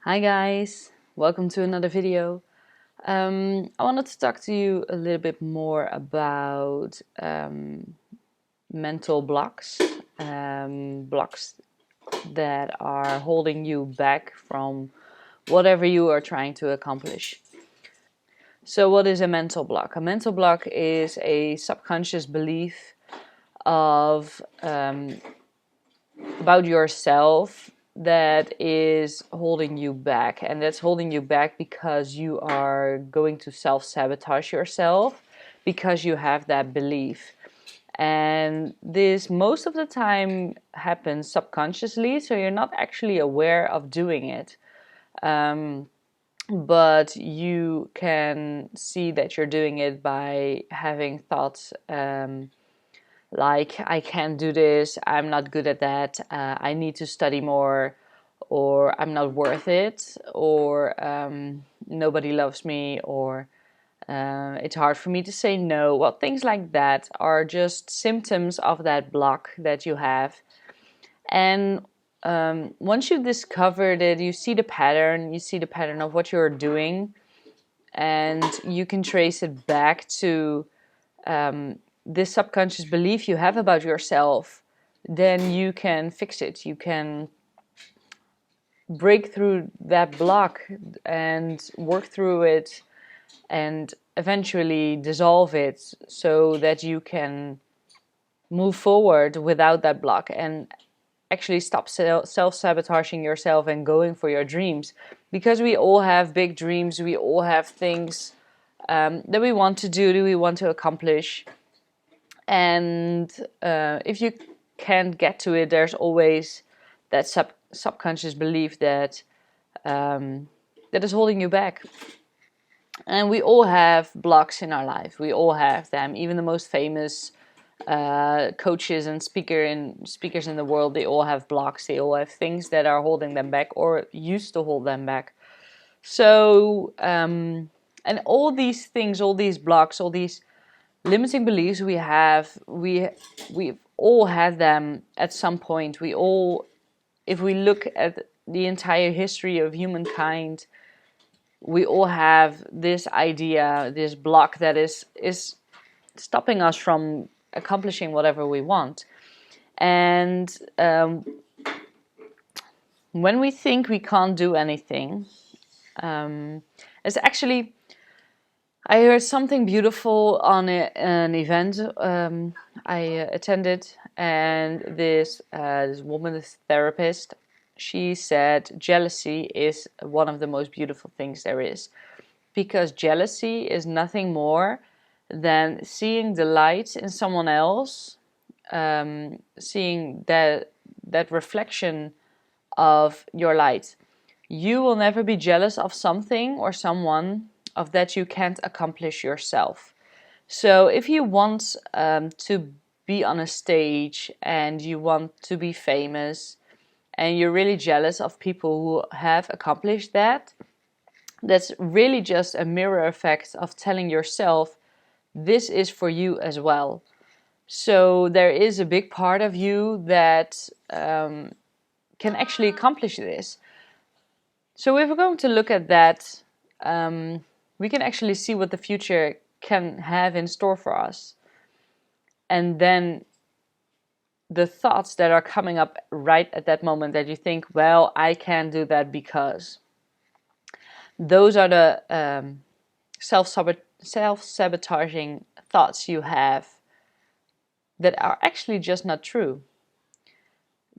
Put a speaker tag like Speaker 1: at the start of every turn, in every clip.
Speaker 1: Hi guys, welcome to another video. I wanted to talk to you a little bit more about mental blocks, blocks that are holding you back from whatever you are trying to accomplish. So what is a mental block? A mental block is a subconscious belief of about yourself that is holding you back, and that's holding you back because you are going to self-sabotage yourself because you have that belief. And this most of the time happens subconsciously, so you're not actually aware of doing it, but you can see that you're doing it by having thoughts like, I can't do this, I'm not good at that, I need to study more, or I'm not worth it, or nobody loves me, or it's hard for me to say no. Well, things like that are just symptoms of that block that you have. And once you discovered it, you see the pattern of what you're doing, and you can trace it back to this subconscious belief you have about yourself, then you can fix it. You can break through that block and work through it and eventually dissolve it so that you can move forward without that block and actually stop self-sabotaging yourself and going for your dreams. Because we all have big dreams, we all have things that we want to do, that we want to accomplish. And if you can't get to it, there's always that subconscious belief that that is holding you back. And we all have blocks in our life. We all have them. Even the most famous coaches and speakers in the world, they all have blocks. They all have things that are holding them back or used to hold them back. So, and all these things, all these blocks, all these limiting beliefs we've all had them at some point. We all, if we look at the entire history of humankind, we all have this idea, this block that is stopping us from accomplishing whatever we want. And when we think we can't do anything, it's actually, I heard something beautiful on an event I attended, and this woman, this therapist, she said jealousy is one of the most beautiful things there is, because jealousy is nothing more than seeing the light in someone else, seeing that reflection of your light. You will never be jealous of something or someone of that you can't accomplish yourself. So if you want to be on a stage and you want to be famous and you're really jealous of people who have accomplished that, that's really just a mirror effect of telling yourself this is for you as well. So there is a big part of you that can actually accomplish this. So if we're going to look at that, we can actually see what the future can have in store for us. And then the thoughts that are coming up right at that moment that you think, well, I can't do that because. Those are the self-sabotaging thoughts you have that are actually just not true.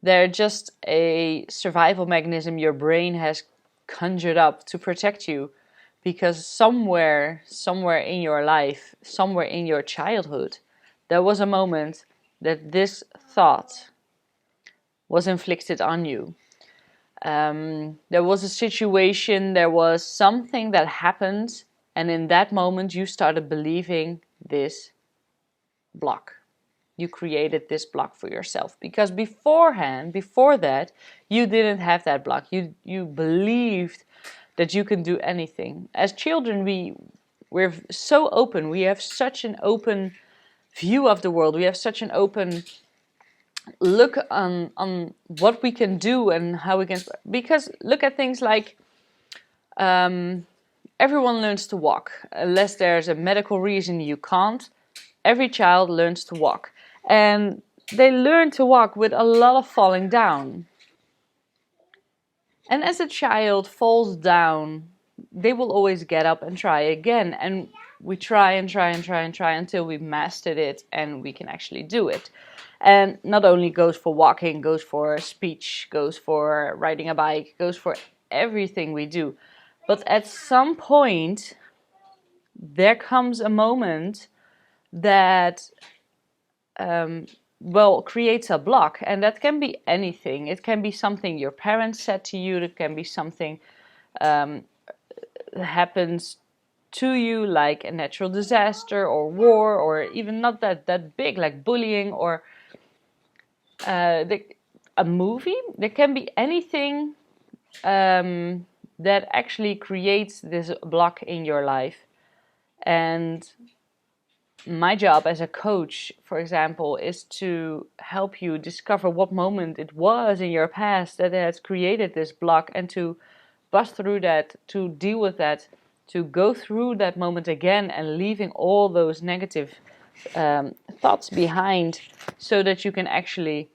Speaker 1: They're just a survival mechanism your brain has conjured up to protect you, because somewhere in your life, somewhere in your childhood, there was a moment that this thought was inflicted on you. There was a situation, there was something that happened, and in that moment you started believing this block. You created this block for yourself, because before that, you didn't have that block. You believed that you can do anything. As children, we're so open. We have such an open view of the world. We have such an open look on what we can do and how we can. Because look at things like Everyone learns to walk. Unless there's a medical reason you can't, every child learns to walk. And they learn to walk with a lot of falling down. And as a child falls down, they will always get up and try again. And we try and try and try and try until we mastered it and we can actually do it. And not only goes for walking, goes for speech, goes for riding a bike, goes for everything we do. But at some point, there comes a moment that creates a block, and that can be anything. It can be something your parents said to you. It can be something that happens to you, like a natural disaster or war, or even not that big, like bullying or a movie. There can be anything that actually creates this block in your life. And my job as a coach, for example, is to help you discover what moment it was in your past that has created this block, and to bust through that, to deal with that, to go through that moment again and leaving all those negative thoughts behind, so that you can actually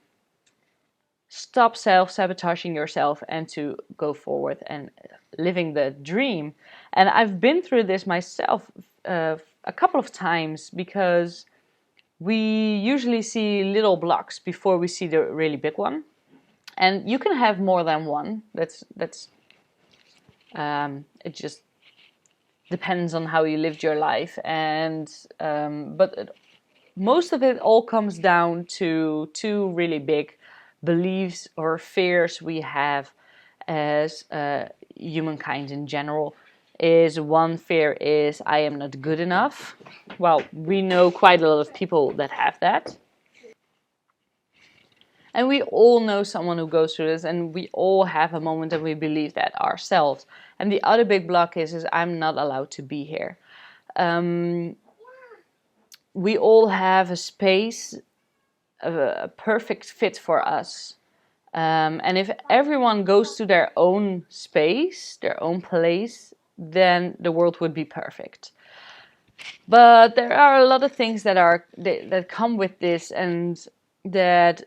Speaker 1: stop self-sabotaging yourself and to go forward and living the dream. And I've been through this myself a couple of times, because we usually see little blocks before we see the really big one. And you can have more than one. That's it just depends on how you lived your life. And most of it all comes down to two really big beliefs or fears we have as humankind in general. One fear is, I am not good enough. Well, we know quite a lot of people that have that. And we all know someone who goes through this, and we all have a moment that we believe that ourselves. And the other big block is I'm not allowed to be here. We all have a space, a perfect fit for us. And if everyone goes to their own space, their own place, then the world would be perfect. But there are a lot of things that come with this, and that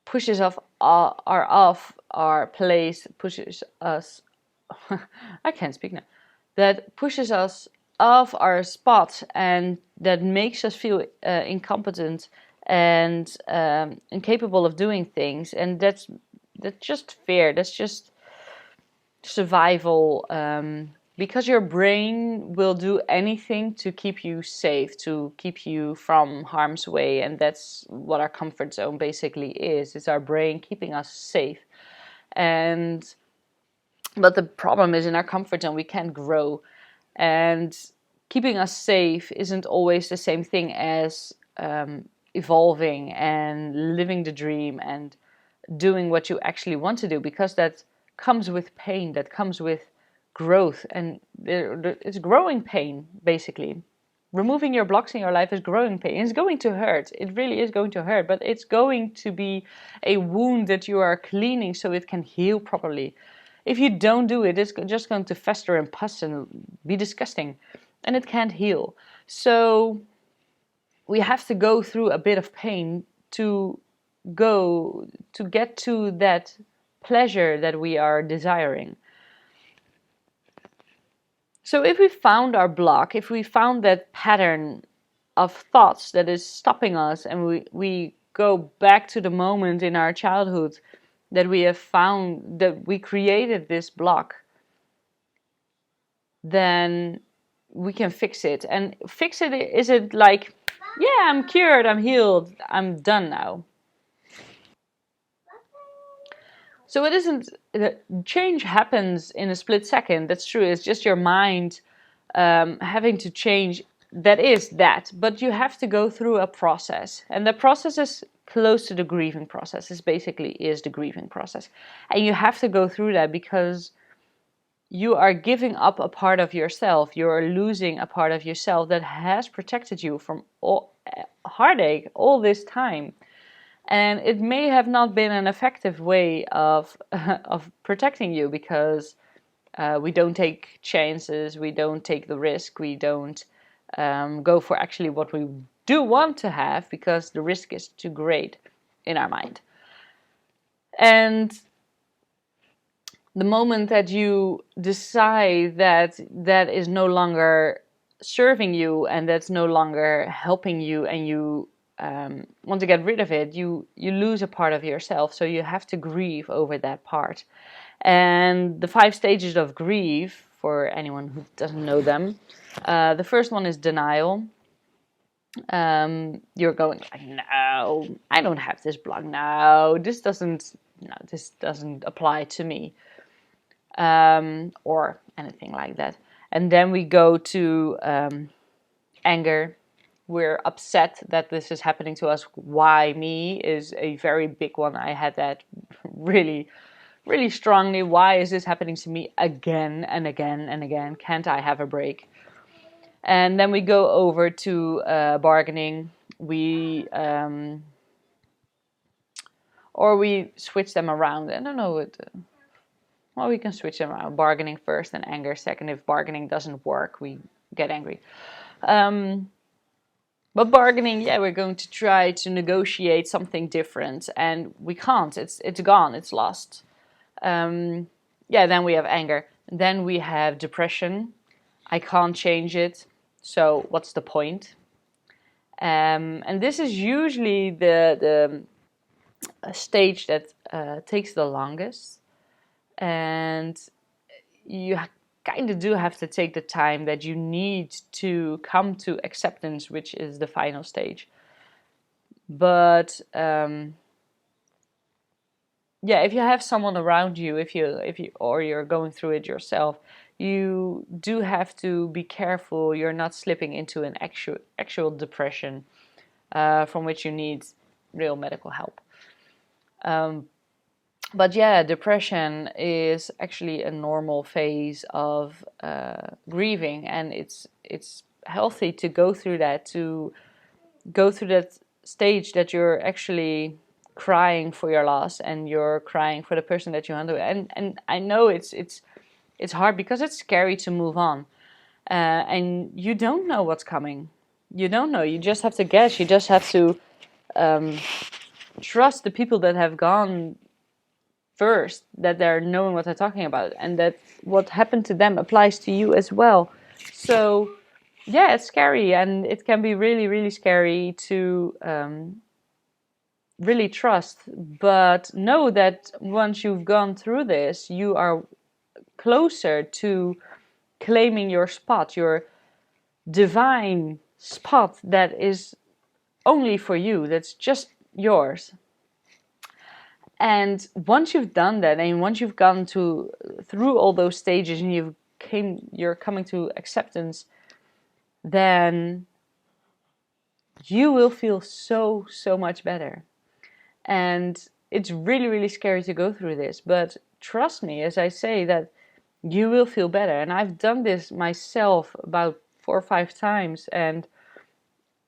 Speaker 1: pushes off our place, pushes us I can't speak now. That pushes us off our spot, and that makes us feel incompetent and incapable of doing things. And that's just fear. That's just survival. Because your brain will do anything to keep you safe, to keep you from harm's way. And that's what our comfort zone basically is. It's our brain keeping us safe. But the problem is, in our comfort zone, we can't grow. And keeping us safe isn't always the same thing as evolving and living the dream and doing what you actually want to do, because that comes with pain, that comes with growth, and it's growing pain, basically. Removing your blocks in your life is growing pain. It's going to hurt. It really is going to hurt, but it's going to be a wound that you are cleaning so it can heal properly. If you don't do it, it's just going to fester and pus and be disgusting, and it can't heal. So we have to go through a bit of pain to get to that pleasure that we are desiring. So if we found our block, if we found that pattern of thoughts that is stopping us, and we go back to the moment in our childhood that we have found that we created this block, then we can fix it. And fix it, is it like, yeah, I'm cured, I'm healed, I'm done now? So it isn't, change happens in a split second, that's true. It's just your mind having to change, but you have to go through a process. And the process is close to the grieving process. It basically is the grieving process. And you have to go through that, because you are giving up a part of yourself. You are losing a part of yourself that has protected you from all heartache all this time. And it may have not been an effective way of protecting you, because We don't take chances. We don't take the risk. We don't go for actually what we do want to have because the risk is too great in our mind. And the moment that you decide that that is no longer serving you and that's no longer helping you, and you want to get rid of it, you lose a part of yourself. So you have to grieve over that part. And the 5 stages of grief, for anyone who doesn't know them, the first one is denial. You're going like, no, I don't have this block. No, this doesn't apply to me, or anything like that. And then we go to anger. We're upset that this is happening to us. Why me is a very big one. I had that really, really strongly. Why is this happening to me again and again and again? Can't I have a break? And then we go over to bargaining. Or we switch them around. I don't know what. Well, we can switch them around. Bargaining first and anger second. If bargaining doesn't work, we get angry. But bargaining, yeah, we're going to try to negotiate something different, and we can't. It's gone. It's lost. Then we have anger. Then we have depression. I can't change it, so what's the point? And this is usually the stage that takes the longest. And you kind of do have to take the time that you need to come to acceptance, which is the final stage. But if you have someone around you, if you or you're going through it yourself, you do have to be careful you're not slipping into an actual depression, from which you need real medical help. But yeah, depression is actually a normal phase of grieving, and it's healthy to go through that stage that you're actually crying for your loss and you're crying for the person that you handle. And I know it's hard because it's scary to move on, and you don't know what's coming. You don't know. You just have to guess. You just have to trust the people that have gone first, that they're knowing what they're talking about, and that what happened to them applies to you as well. So yeah, it's scary, and it can be really, really scary to really trust. But know that once you've gone through this, you are closer to claiming your spot, your divine spot that is only for you, that's just yours. And once you've done that, and once you've gone through all those stages, and you're coming to acceptance, then you will feel so much better. And it's really, really scary to go through this, but trust me as I say that you will feel better. And I've done this myself about 4 or 5 times, and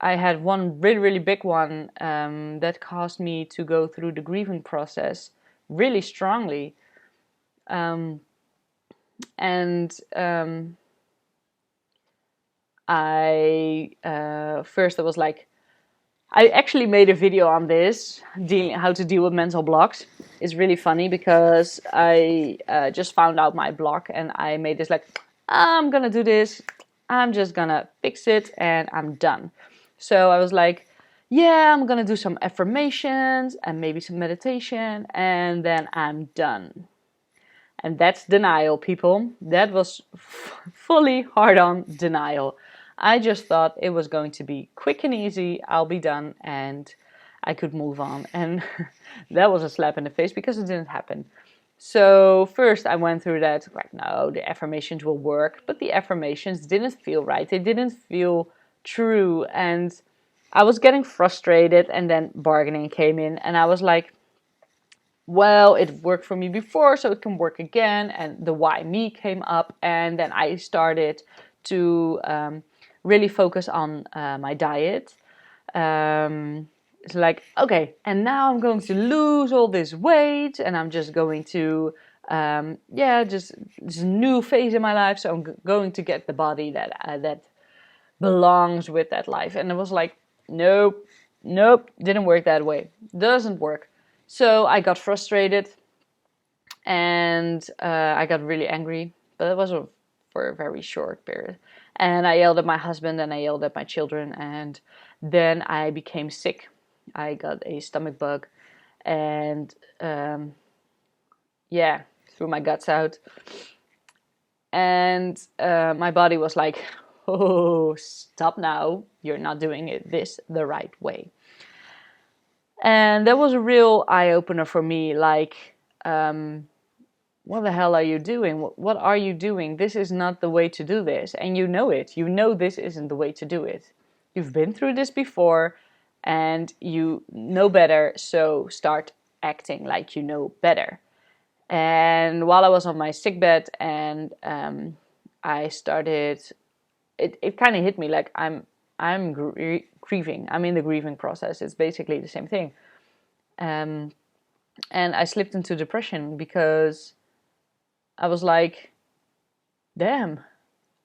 Speaker 1: I had one really, really big one that caused me to go through the grieving process really strongly. I first I was like, I actually made a video on this, how to deal with mental blocks. It's really funny because I just found out my block, and I made this like, I'm gonna do this, I'm just gonna fix it, and I'm done. So I was like, yeah, I'm gonna do some affirmations and maybe some meditation, and then I'm done. And that's denial, people. That was fully hard-on denial. I just thought it was going to be quick and easy, I'll be done, and I could move on. And that was a slap in the face because it didn't happen. So first I went through that, like, no, the affirmations will work, but the affirmations didn't feel right. They didn't feel true, and I was getting frustrated, and then bargaining came in, and I was like, well, it worked for me before, so it can work again. And the why me came up, and then I started to really focus on my diet. It's like, okay, and now I'm going to lose all this weight, and I'm just going to Yeah, just it's a new phase in my life, so I'm going to get the body that belongs with that life. And it was like, nope, nope, didn't work that way. Doesn't work. So I got frustrated, and I got really angry, but it was for a very short period. And I yelled at my husband, and I yelled at my children, and then I became sick. I got a stomach bug, and yeah, threw my guts out. And my body was like, oh, stop now. You're not doing it the right way. And that was a real eye-opener for me. Like, what the hell are you doing? What are you doing? This is not the way to do this. And you know it. You know this isn't the way to do it. You've been through this before and you know better. So start acting like you know better. And while I was on my sickbed, and I started, it kind of hit me like I'm grieving. I'm in the grieving process. It's basically the same thing. And I slipped into depression because I was like, damn,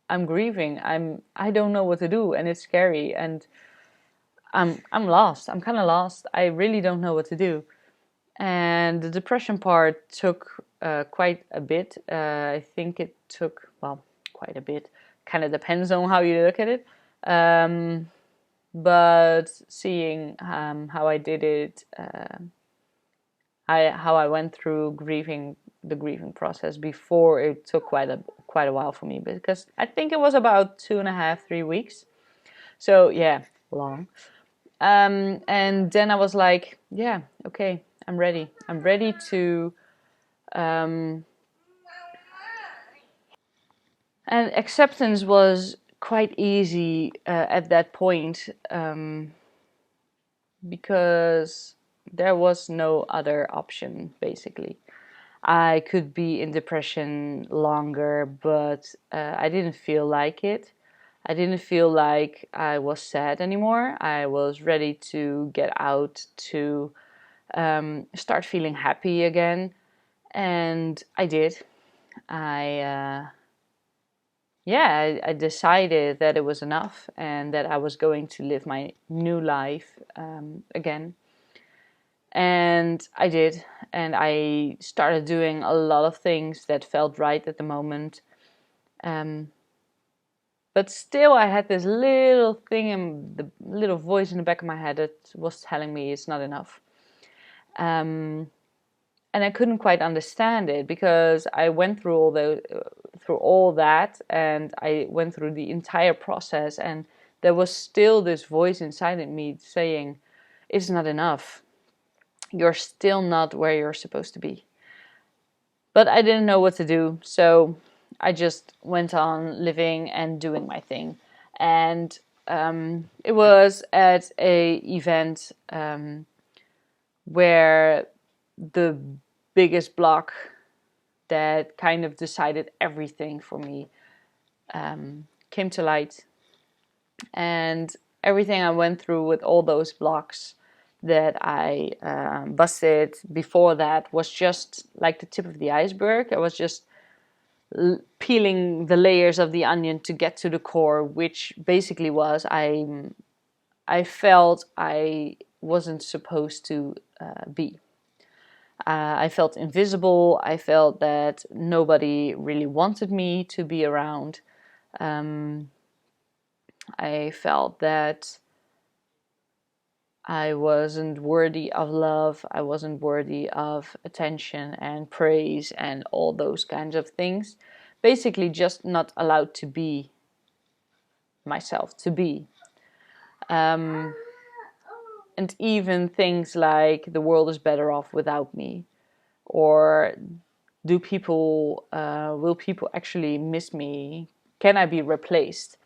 Speaker 1: I'm grieving. I don't know what to do, and it's scary, and I'm lost. I'm kind of lost. I really don't know what to do. And the depression part took quite a bit. I think it took, well, quite a bit. Kind of depends on how you look at it. But seeing how I did it, how I went through the grieving process before, it took quite a while for me, because I think it was about 2.5, 3 weeks. So yeah, long. And then I was like, yeah, okay, I'm ready. I'm ready to. And acceptance was quite easy at that point, because there was no other option, basically. I could be in depression longer, but I didn't feel like it. I didn't feel like I was sad anymore. I was ready to get out, to start feeling happy again. And I did. I decided that it was enough and that I was going to live my new life again. And I did. And I started doing a lot of things that felt right at the moment. But still, I had this little thing, the little voice in the back of my head that was telling me it's not enough. And I couldn't quite understand it, because I went through all that, and I went through the entire process, and there was still this voice inside of me saying, "It's not enough. You're still not where you're supposed to be." But I didn't know what to do, so I just went on living and doing my thing. And it was at a event where the biggest block that kind of decided everything for me came to light. And everything I went through with all those blocks that I busted before that was just like the tip of the iceberg. I was just peeling the layers of the onion to get to the core, which basically was I felt I wasn't supposed to be. I felt invisible. I felt that nobody really wanted me to be around. I felt that I wasn't worthy of love. I wasn't worthy of attention and praise and all those kinds of things. Basically, just not allowed to be myself, to be. And even things like the world is better off without me, or will people actually miss me? Can I be replaced?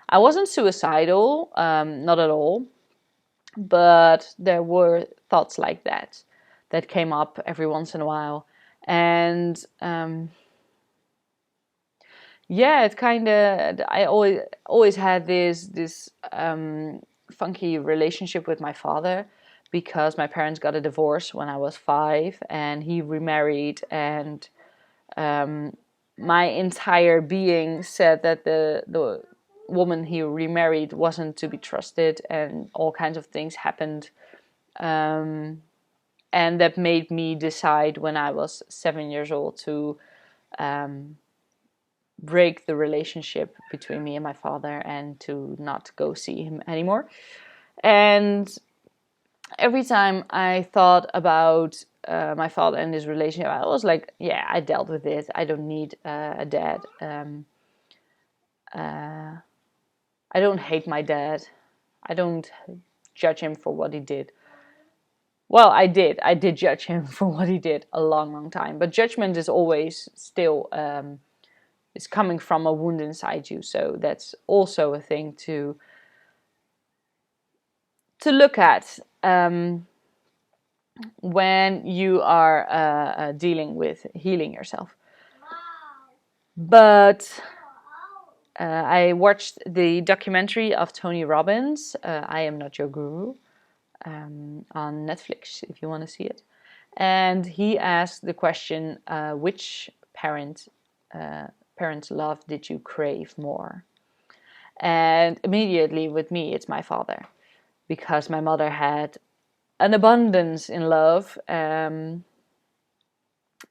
Speaker 1: I wasn't suicidal, not at all, but there were thoughts like that came up every once in a while. And it kind of, I always had this funky relationship with my father, because my parents got a divorce when I was 5, and he remarried, and My entire being said that the woman he remarried wasn't to be trusted, and all kinds of things happened. And that made me decide when I was 7 years old to break the relationship between me and my father and to not go see him anymore. And every time I thought about my father and his relationship, I was like, yeah, I dealt with it. I don't need a dad. I don't hate my dad. I don't judge him for what he did. Well, I did. I did judge him for what he did a long, long time. But judgment is always still it's coming from a wound inside you. So that's also a thing to look at when you are dealing with healing yourself. But I watched the documentary of Tony Robbins, I Am Not Your Guru, on Netflix, if you want to see it. And he asked the question, which parent's love did you crave more? And immediately with me, it's my father, because my mother had an abundance in love, and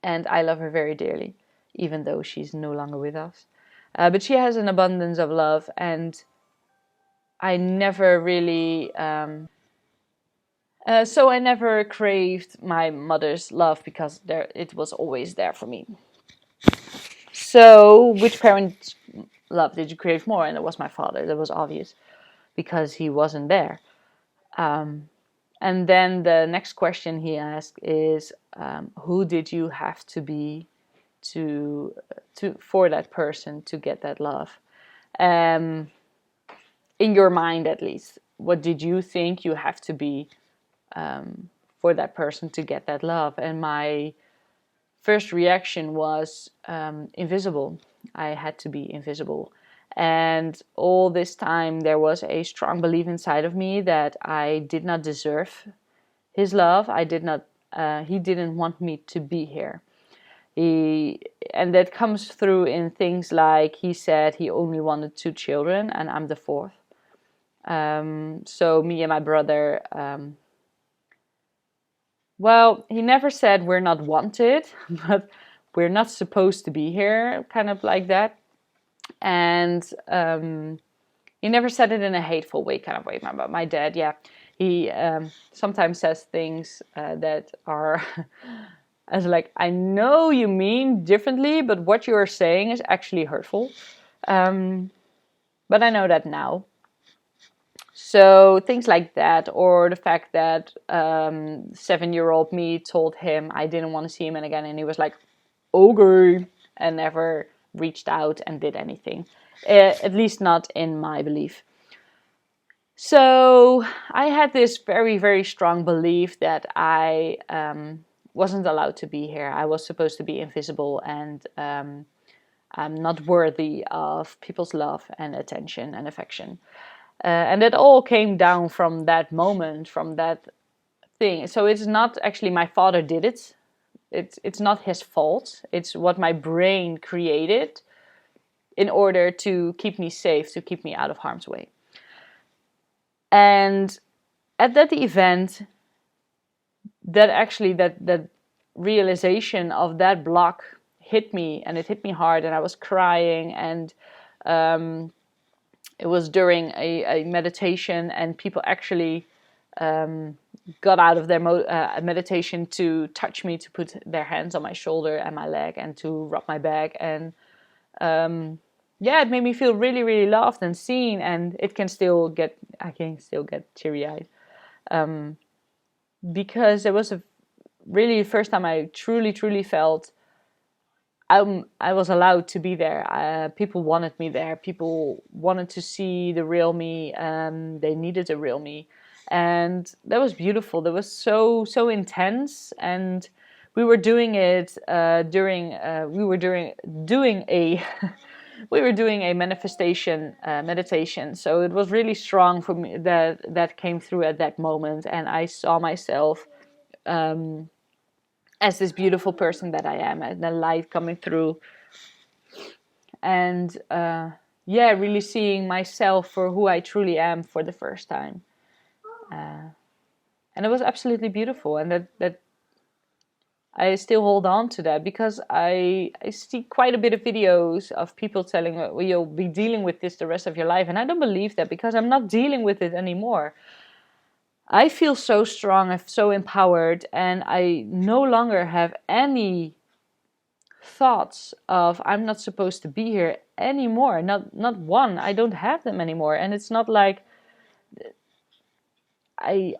Speaker 1: I love her very dearly, even though she's no longer with us. But she has an abundance of love, and I never really... so I never craved my mother's love because it was always there for me. So which parent's love did you crave more? And it was my father. That was obvious because he wasn't there. And then the next question he asked is, who did you have to be for that person to get that love? In your mind, at least, what did you think you have to be for that person to get that love? And my first reaction was invisible. I had to be invisible. And all this time there was a strong belief inside of me that I did not deserve his love. He didn't want me to be here. And that comes through in things like he said he only wanted 2 children and I'm the 4th. So me and my brother, well, he never said we're not wanted, but we're not supposed to be here, kind of like that. And he never said it in a hateful way, kind of way. But my dad, yeah, he sometimes says things that are as like, I know you mean differently, but what you are saying is actually hurtful. But I know that now. So things like that, or the fact that 7-year-old me told him I didn't want to see him again, and he was like, okay, and never reached out and did anything, at least not in my belief. So I had this very, very strong belief that I wasn't allowed to be here. I was supposed to be invisible, and I'm not worthy of people's love and attention and affection. And it all came down from that moment, from that thing. So it's not actually my father did it. It's not his fault. It's what my brain created in order to keep me safe, to keep me out of harm's way. And at that event, that realization of that block hit me, and it hit me hard, and I was crying, and it was during a meditation, and people actually got out of their meditation to touch me, to put their hands on my shoulder and my leg, and to rub my back. And yeah, it made me feel really, really loved and seen. And I can still get teary-eyed because it was really the first time I truly, truly felt I was allowed to be there. People wanted me there. People wanted to see the real me. They needed a real me. And that was beautiful. That was so, so intense. And we were doing it we were doing a manifestation meditation. So it was really strong for me that came through at that moment. And I saw myself as this beautiful person that I am, and the light coming through. And yeah, really seeing myself for who I truly am for the first time. And it was absolutely beautiful. And that I still hold on to that, because I see quite a bit of videos of people telling, well, you'll be dealing with this the rest of your life. And I don't believe that, because I'm not dealing with it anymore. I feel so strong, I'm so empowered, and I no longer have any thoughts of I'm not supposed to be here anymore. Not one. I don't have them anymore. And it's not like I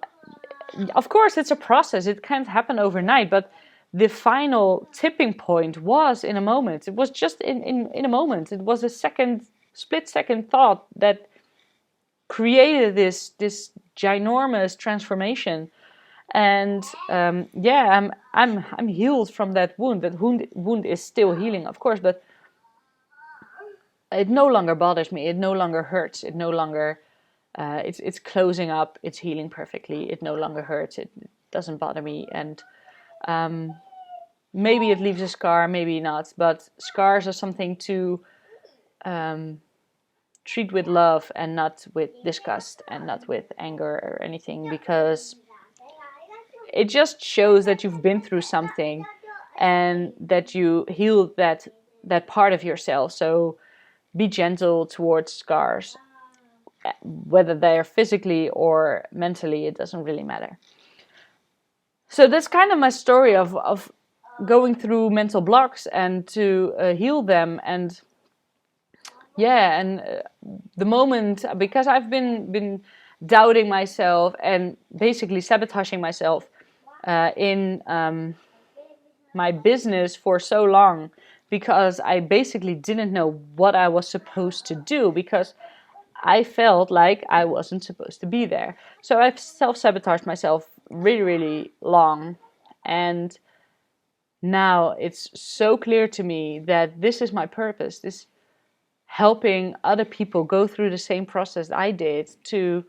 Speaker 1: of course it's a process. It can't happen overnight, but the final tipping point was in a moment. It was just in a moment. It was a split second thought that created this ginormous transformation. And yeah, I'm healed from that wound. That wound is still healing, of course, but it no longer bothers me. It no longer hurts. It no longer it's closing up. It's healing perfectly. It no longer hurts. It doesn't bother me. And maybe it leaves a scar, maybe not. But scars are something to treat with love and not with disgust and not with anger or anything, because it just shows that you've been through something and that you healed that part of yourself. So be gentle towards scars, whether they're physically or mentally, it doesn't really matter. So that's kind of my story of going through mental blocks and to heal them. And yeah, and the moment, because I've been doubting myself and basically sabotaging myself in my business for so long, because I basically didn't know what I was supposed to do, because I felt like I wasn't supposed to be there. So I've self-sabotaged myself really, really long. And now it's so clear to me that this is my purpose. This helping other people go through the same process I did, to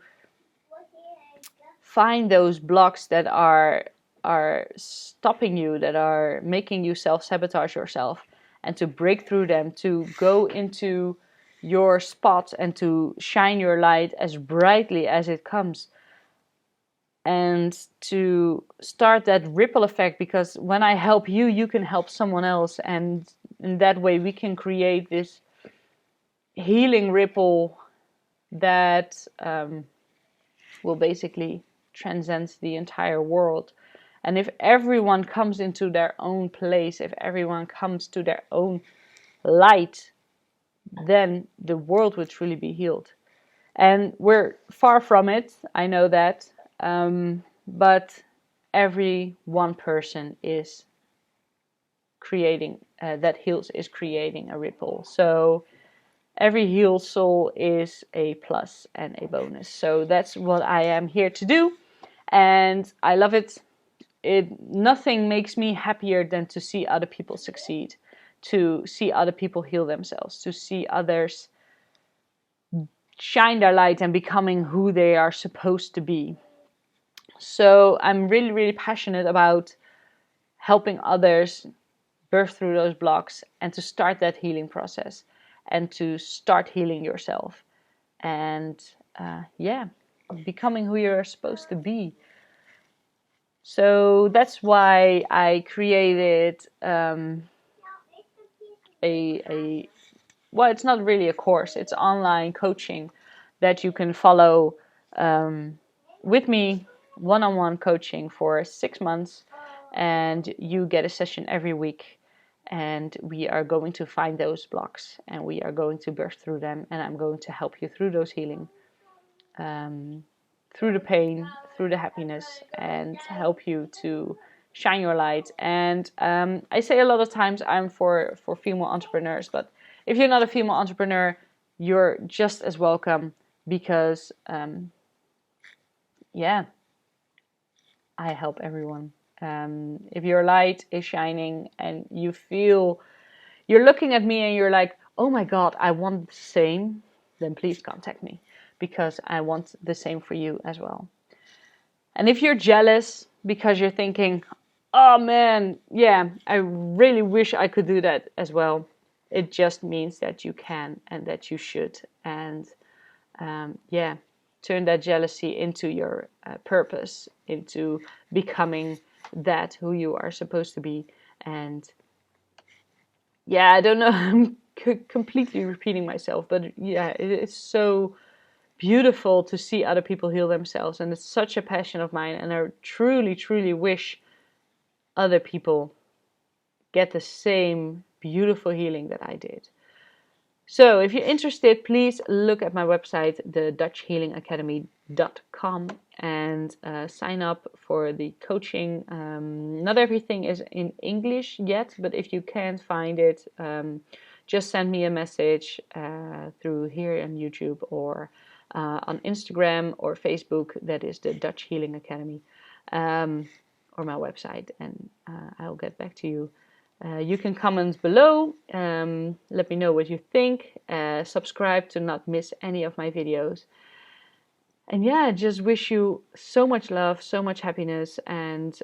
Speaker 1: find those blocks that are stopping you, that are making you self-sabotage yourself, and to break through them, to go into your spot and to shine your light as brightly as it comes, and to start that ripple effect. Because when I help you, you can help someone else, and in that way we can create this healing ripple that will basically transcend the entire world. And if everyone comes into their own place, if everyone comes to their own light, then the world would truly be healed. And we're far from it, I know that. But every one person is creating, that heals, is creating a ripple. So every healed soul is a plus and a bonus. So that's what I am here to do. And I love it. Nothing makes me happier than to see other people succeed, to see other people heal themselves, to see others shine their light and becoming who they are supposed to be. So I'm really, really passionate about helping others birth through those blocks and to start that healing process and to start healing yourself. And yeah, becoming who you're supposed to be. So that's why I created well, it's not really a course, it's online coaching that you can follow with me, one-on-one coaching for 6 months, and you get a session every week, and we are going to find those blocks and we are going to burst through them, and I'm going to help you through those healing, through the pain, through the happiness, and help you to shine your light. And I say a lot of times I'm for female entrepreneurs, but if you're not a female entrepreneur, you're just as welcome, because yeah, I help everyone. If your light is shining and you feel, you're looking at me and you're like, oh my God, I want the same, then please contact me, because I want the same for you as well. And if you're jealous because you're thinking, oh man, yeah, I really wish I could do that as well. It just means that you can and that you should. And yeah, turn that jealousy into your purpose, into becoming that who you are supposed to be. And yeah, I don't know, I'm completely repeating myself, but yeah, it's so beautiful to see other people heal themselves. And it's such a passion of mine. And I truly, truly wish other people get the same beautiful healing that I did. So if you're interested, please look at my website, thedutchhealingacademy.com, and sign up for the coaching. Not everything is in English yet, but if you can't find it, just send me a message through here on YouTube or on Instagram or Facebook. That is the Dutch Healing Academy, or my website, and I'll get back to you. You can comment below, let me know what you think, subscribe to not miss any of my videos. And yeah, just wish you so much love, so much happiness, and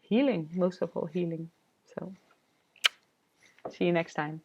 Speaker 1: healing, most of all healing. So, see you next time.